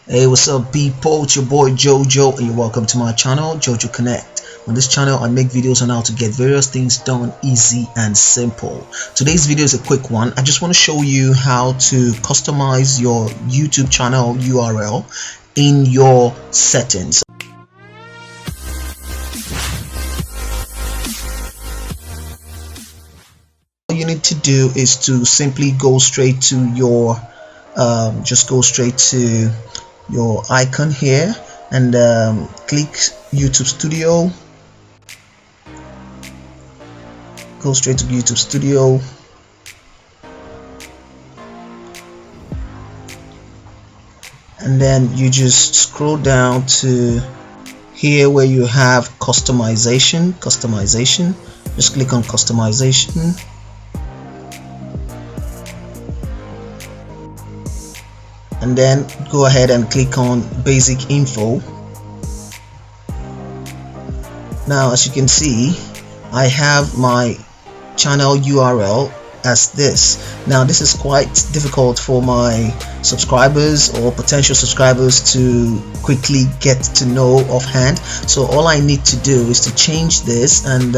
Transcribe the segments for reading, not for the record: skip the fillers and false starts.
Hey, what's up people? It's your boy Jojo and you're welcome to my channel, JojoConnect. On this channel I make videos on how to get various things done easy and simple. Today's video is a quick one. I just want to show you how to customize your YouTube channel URL in your settings. All you need to do is to simply go straight to your your icon here and click YouTube Studio. Go straight to YouTube Studio. And then you just scroll down to here where you have customization. Just click on customization. And then go ahead and click on basic info. Now as you can see, I have my channel URL as this. Now this is quite difficult for my subscribers or potential subscribers to quickly get to know offhand, so all I need to do is to change this and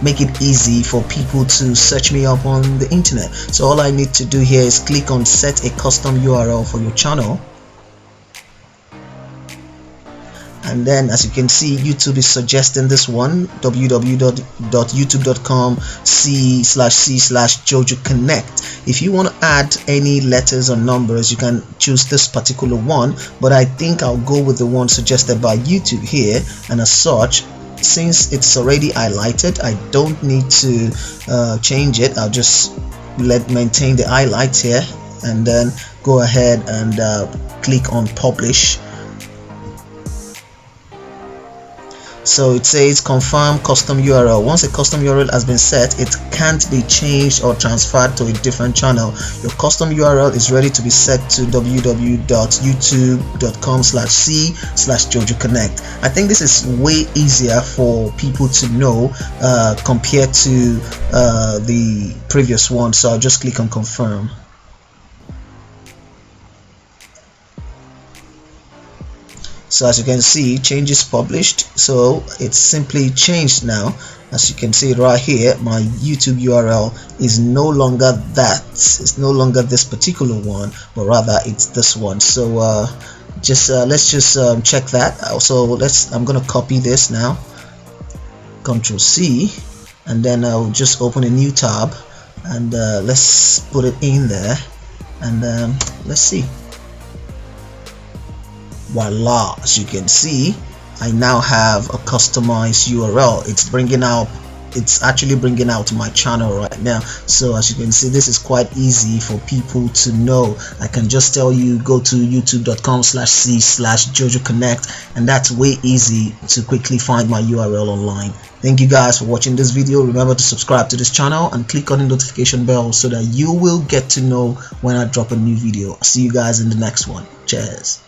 make it easy for people to search me up on the internet. So all I need to do here is click on set a custom URL for your channel. And then as you can see, YouTube is suggesting this one, www.youtube.com/c/JojoConnect. If you want to add any letters or numbers, you can choose this particular one, but I think I'll go with the one suggested by YouTube here. And as such, since it's already highlighted, I don't need to change it. I'll just maintain the highlight here and then go ahead and click on publish. So it says confirm custom URL. Once a custom URL has been set, it can't be changed or transferred to a different channel. Your custom URL is ready to be set to www.youtube.com/c/JojoConnect. I think this is way easier for people to know compared to the previous one. So I'll just click on confirm. So as you can see, change is published, so it's simply changed now. As you can see right here, my YouTube URL is no longer that. It's no longer this particular one, but rather it's this one. So let's just check that. Also, I'm gonna copy this now, Ctrl C, and then I'll just open a new tab and let's put it in there and let's see. Voila, as you can see, I now have a customized URL. It's actually bringing out my channel right now. So as you can see, this is quite easy for people to know. I can just tell you go to youtube.com/c/JojoConnect, and that's way easy to quickly find my URL online. Thank you guys for watching this video. Remember to subscribe to this channel and click on the notification bell so that you will get to know when I drop a new video. I'll see you guys in the next one. Cheers.